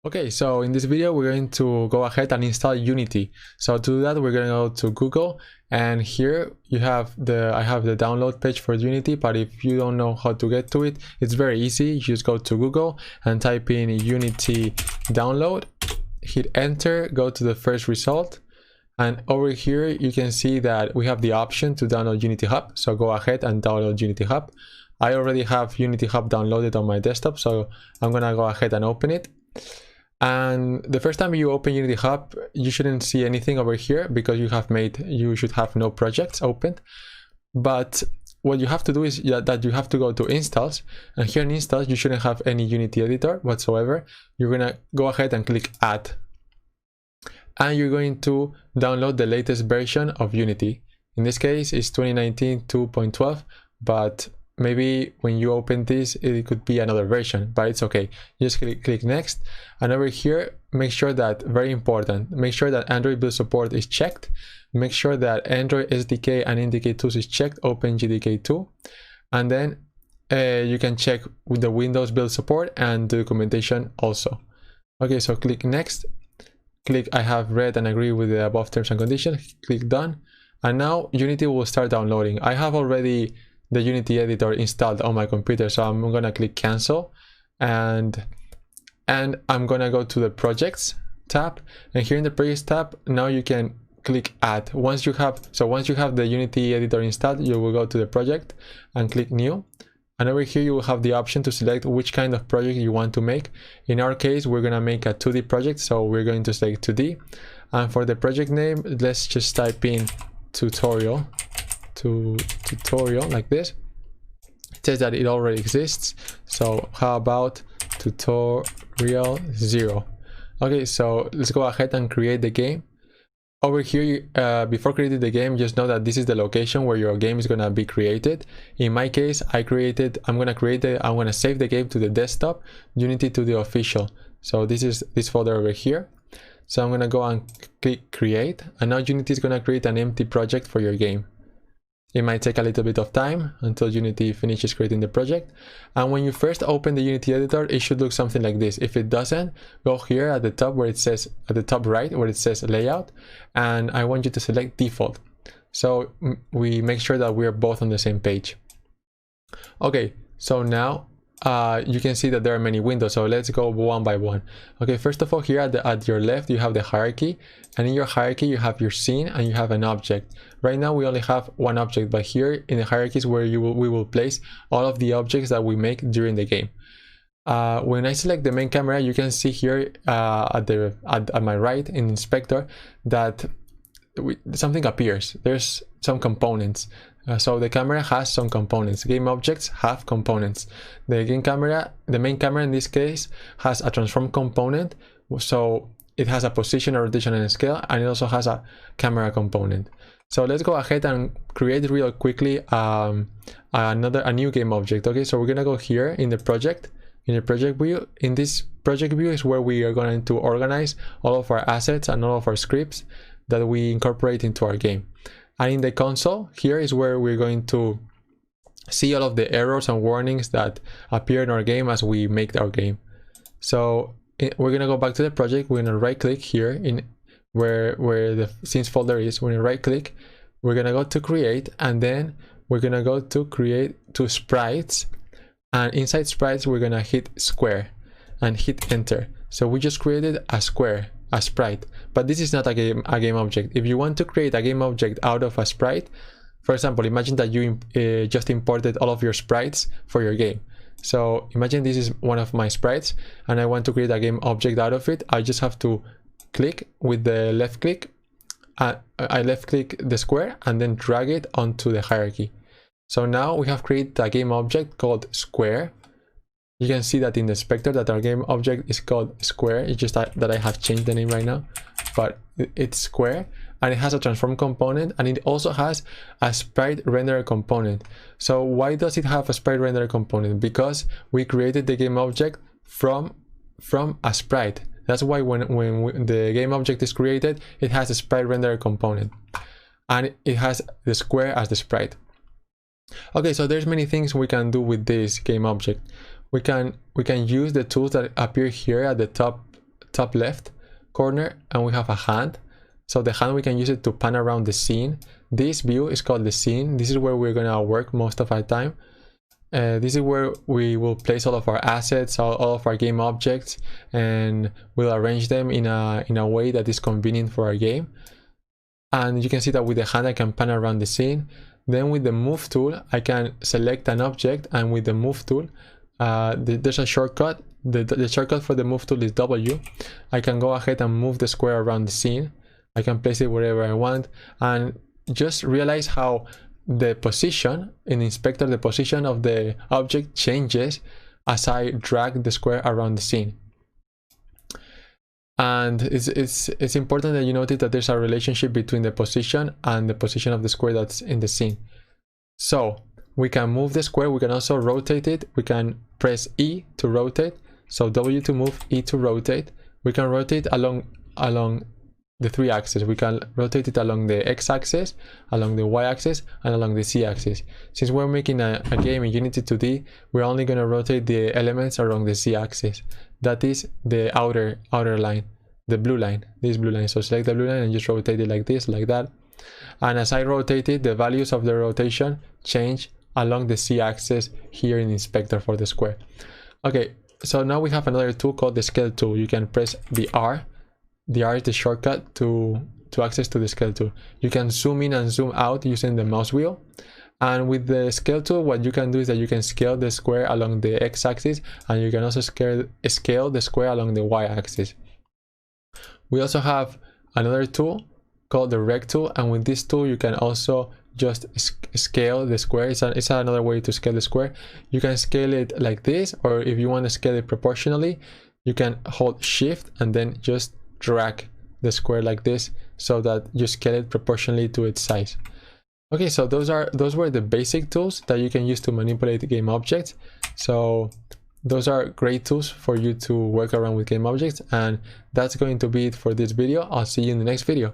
Okay, so in this video we're going to go ahead and install Unity. So to do that we're going to go to Google, and here you have I have the download page for Unity, but if you don't know how to get to it, it's very easy. You just go to Google and type in Unity download, hit enter, go to the first result, and over here you can see that we have the option to download Unity Hub. So go ahead and download Unity Hub. I already have Unity Hub downloaded on my desktop, so I'm gonna go ahead and open it. And the first time you open Unity Hub, you shouldn't see anything over here because you should have no projects opened. But what you have to do is that you have to go to installs, and here in installs you shouldn't have any Unity editor whatsoever. You're gonna go ahead and click add, and you're going to download the latest version of Unity. In this case it's 2019 2.12, but maybe when you open this it could be another version, but it's okay. You just click next, and over here make sure that, very important, make sure that Android build support is checked. Make sure that Android SDK and NDK tools is checked, OpenJDK2, and then you can check with the Windows build support and the documentation also. Okay, so click next, click I have read and agree with the above terms and conditions, click done, and now Unity will start downloading. I have already the Unity editor installed on my computer, so I'm gonna click cancel, and I'm gonna go to the projects tab, and here in the projects tab now you can click add. Once you have the Unity editor installed, you will go to the project and click new, and over here you will have the option to select which kind of project you want to make. In our case we're gonna make a 2D project, so we're going to select 2D, and for the project name let's just type in tutorial like this. It says that it already exists, so how about tutorial 0? Okay, so let's go ahead and create the game. Over here, before creating the game, just know that this is the location where your game is gonna be created. In my case, I'm gonna save the game to the desktop, Unity to the official. So this is this folder over here. So I'm gonna go and click create, and now Unity is gonna create an empty project for your game. It might take a little bit of time until Unity finishes creating the project. And when you first open the Unity editor, it should look something like this. If it doesn't, go here at the top where it says, at the top right where it says layout, and I want you to select default. So we make sure that we're both on the same page. Okay, so now you can see that there are many windows, so let's go one by one. Okay, first of all, here at your left you have the hierarchy, and in your hierarchy you have your scene and you have an object. Right now we only have one object, but here in the hierarchies where we will place all of the objects that we make during the game. When I select the main camera, you can see here at my right in inspector that something appears. There's some components. So the camera has some components. Game objects have components. The main camera in this case has a transform component, so it has a position, a rotation, and a scale, and it also has a camera component. So let's go ahead and create real quickly a new game object. Okay, so we're gonna go here in the project view. In this project view is where we are going to organize all of our assets and all of our scripts that we incorporate into our game. And in the console, here is where we're going to see all of the errors and warnings that appear in our game as we make our game. So we're gonna go back to the project. We're gonna right click here in where the scenes folder is. We're gonna right click, we're gonna go to create, and then we're gonna go to create to sprites, and inside sprites we're gonna hit square and hit enter. So we just created a square, a sprite, but this is not a game object. If you want to create a game object out of a sprite, for example, imagine that you just imported all of your sprites for your game. So imagine this is one of my sprites and I want to create a game object out of it. I just have to click with the left click, I left click the square and then drag it onto the hierarchy. So now we have created a game object called square. You can see that in the inspector that our game object is called square. It's just that I have changed the name right now, but it's square, and it has a transform component, and it also has a sprite renderer component. So why does it have a sprite renderer component? Because we created the game object from a sprite. That's why when the game object is created, it has a sprite renderer component, and it has the square as the sprite. Okay, so there's many things we can do with this game object. We can use the tools that appear here at the top top left corner and we have a hand. So the hand, we can use it to pan around the scene. This view is called the scene. This is where we're gonna work most of our time. This is where we will place all of our assets, all of our game objects, and we'll arrange them in a way that is convenient for our game. And you can see that with the hand I can pan around the scene. Then with the move tool I can select an object, and with the move tool there's a shortcut. The shortcut for the move tool is W. I can go ahead and move the square around the scene. I can place it wherever I want, and just realize how the position in Inspector, the position of the object changes as I drag the square around the scene. And it's important that you notice that there's a relationship between the position and the position of the square that's in the scene. So we can move the square, we can also rotate it. We can press E to rotate, so W to move, E to rotate. We can rotate along the 3 axes. We can rotate it along the x-axis, along the y-axis, and along the z-axis. Since we're making a game in Unity 2D, we're only going to rotate the elements along the z-axis. That is the outer line, the blue line, this blue line. So select the blue line and just rotate it like this, like that. And as I rotate it, the values of the rotation change along the z-axis here in Inspector for the square. Okay, so now we have another tool called the scale tool. You can press the R. The R is the shortcut to access to the scale tool. You can zoom in and zoom out using the mouse wheel. And with the scale tool, what you can do is that you can scale the square along the x-axis, and you can also scale the square along the y-axis. We also have another tool called the rect tool, and with this tool you can also just scale the square. It's another way to scale the square. You can scale it like this, or if you want to scale it proportionally, you can hold Shift and then just drag the square like this, so that you scale it proportionally to its size. Okay, so those were the basic tools that you can use to manipulate game objects. So those are great tools for you to work around with game objects, and that's going to be it for this video. I'll see you in the next video.